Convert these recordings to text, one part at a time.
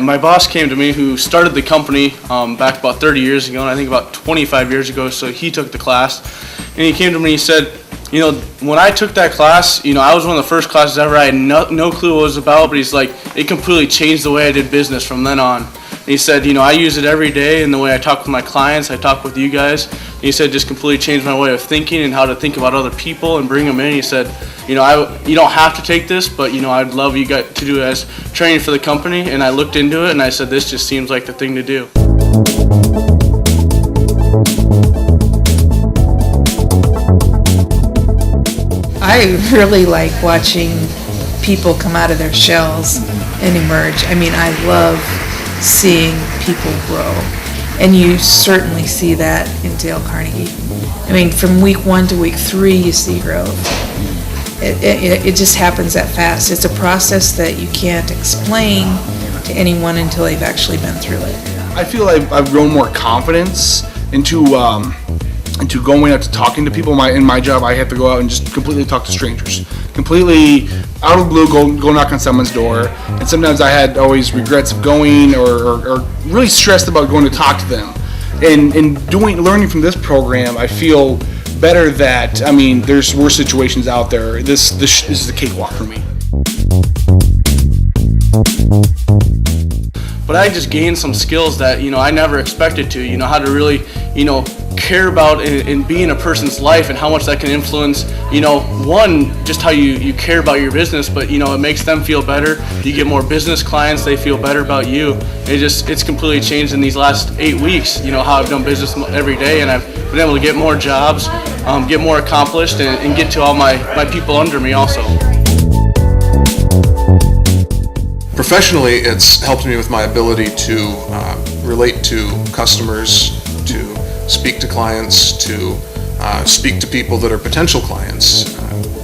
my boss came to me, who started the company back about 30 years ago, and I think about 25 years ago, so he took the class. And he came to me and he said, when I took that class, I was one of the first classes ever. I had no clue what it was about, but he's like, it completely changed the way I did business from then on. And he said, I use it every day in the way I talk with my clients, I talk with you guys. And he said, just completely changed my way of thinking and how to think about other people and bring them in. He said, you don't have to take this, but I'd love you guys to do it as training for the company. And I looked into it and I said, this just seems like the thing to do. I really like watching people come out of their shells and emerge. I mean, I love seeing people grow, and you certainly see that in Dale Carnegie. I mean, from week 1 to week 3, you see growth. It just happens that fast. It's a process that you can't explain to anyone until they've actually been through it. I feel like I've grown more confidence into going out to talking to people. In my job, I have to go out and just completely talk to strangers. Completely out of the blue, go knock on someone's door. And sometimes I had always regrets of going or really stressed about going to talk to them. And learning from this program, I feel better that, there's worse situations out there. This is the cakewalk for me. But I just gained some skills that, I never expected to, how to really, care about and be in a person's life and how much that can influence, one, just how you care about your business, but, it makes them feel better. You get more business clients, they feel better about you. It's completely changed in these last 8 weeks, how I've done business every day, and I've been able to get more jobs, get more accomplished, and get to all my people under me also. Professionally, it's helped me with my ability to relate to customers, to speak to clients, to speak to people that are potential clients,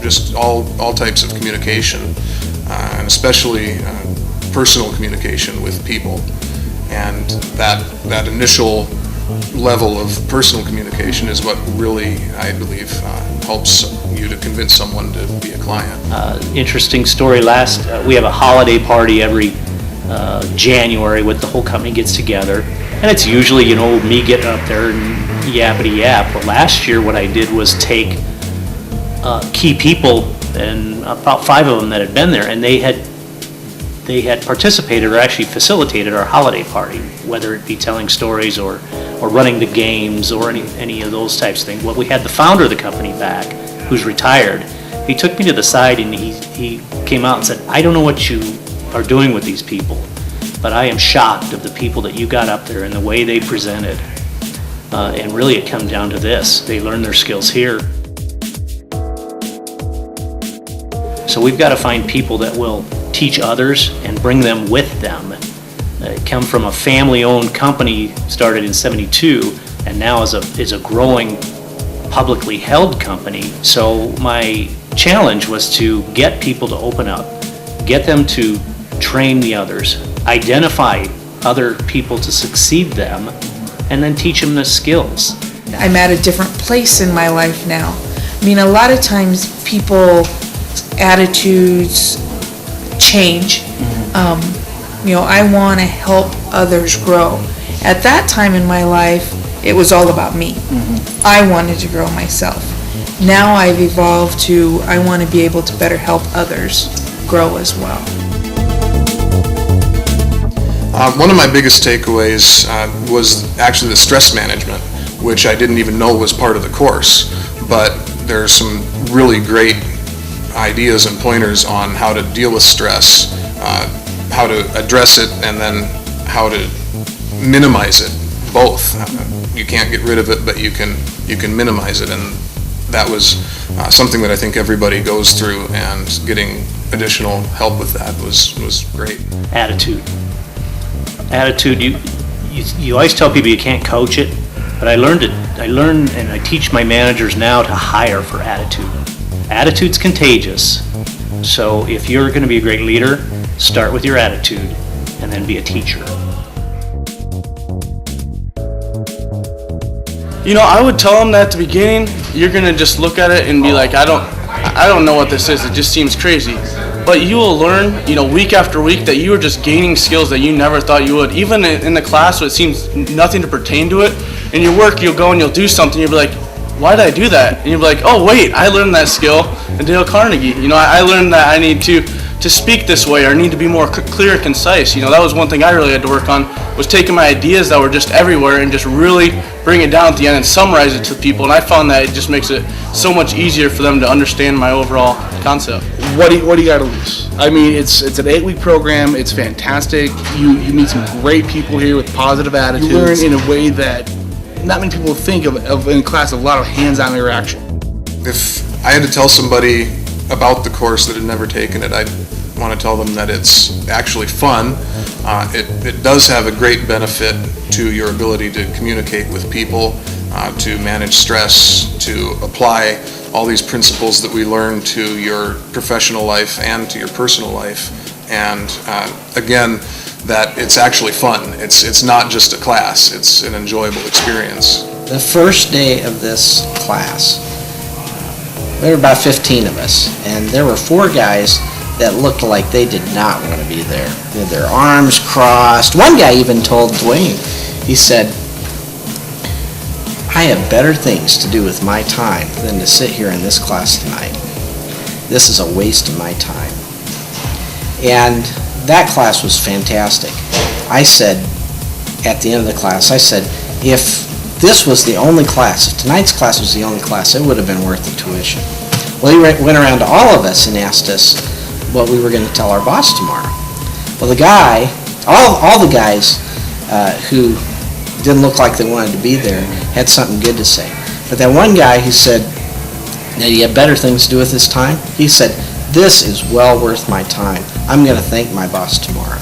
just all types of communication, and especially personal communication with people. And that initial level of personal communication is what really, I believe, helps you to convince someone to be a client. Interesting story. We have a holiday party every January with the whole company gets together, and it's usually me getting up there and yappity yap. But last year what I did was take key people, and about 5 of them that had been there, and they had participated or actually facilitated our holiday party, whether it be telling stories or running the games or any of those types of things. Well, we had the founder of the company back, who's retired. He took me to the side and he came out and said, I don't know what you are doing with these people, but I am shocked of the people that you got up there and the way they presented. And really it comes down to this. They learn their skills here. So we've got to find people that will teach others and bring them with them. Come from a family-owned company started in '72, and now is a growing publicly held company. So my challenge was to get people to open up, get them to train the others, identify other people to succeed them, and then teach them the skills. I'm at a different place in my life now. A lot of times people's attitudes change. I want to help others grow. At that time in my life, it was all about me. I wanted to grow myself. Now I've evolved to, I want to be able to better help others grow as well. One of my biggest takeaways was actually the stress management, which I didn't even know was part of the course, but there's some really great ideas and pointers on how to deal with stress, how to address it, and then how to minimize it, both. You can't get rid of it, but you can minimize it, and that was something that I think everybody goes through, and getting additional help with that was great. Attitude, you always tell people you can't coach it, but I learned and I teach my managers now to hire for attitude. Attitude's contagious, so if you're going to be a great leader, start with your attitude and then be a teacher. I would tell them that at the beginning, you're going to just look at it and be like, I don't know what this is, it just seems crazy. But but you will learn, week after week that you are just gaining skills that you never thought you would. Even in the class where it seems nothing to pertain to it, in your work you'll go and you'll do something, you'll be like, why did I do that? And you'll be like, oh wait, I learned that skill at Dale Carnegie. I learned that I need to speak this way, or need to be more clear and concise. That was one thing I really had to work on, was taking my ideas that were just everywhere and just really bring it down at the end and summarize it to people. And I found that it just makes it so much easier for them to understand my overall concept. What do you got to lose? I mean, it's an 8-week program. It's fantastic. You meet some great people here with positive attitudes. You learn in a way that not many people think of in class, a lot of hands-on interaction. If I had to tell somebody about the course that had never taken it, I'd want to tell them that it's actually fun. It does have a great benefit to your ability to communicate with people, to manage stress, to apply all these principles that we learn to your professional life and to your personal life. And again, that it's actually fun. It's not just a class, it's an enjoyable experience. The first day of this class, there were about 15 of us, and there were 4 guys that looked like they did not want to be there. They had their arms crossed. One guy even told Dwayne, he said, I have better things to do with my time than to sit here in this class tonight. This is a waste of my time. And that class was fantastic. I said, at the end of the class, I said, if this was the only class, if tonight's class was the only class, it would have been worth the tuition. Well, he went around to all of us and asked us what we were going to tell our boss tomorrow. Well, the guy, all the guys who didn't look like they wanted to be there had something good to say. But that one guy who said that he had better things to do with his time, he said, this is well worth my time. I'm going to thank my boss tomorrow.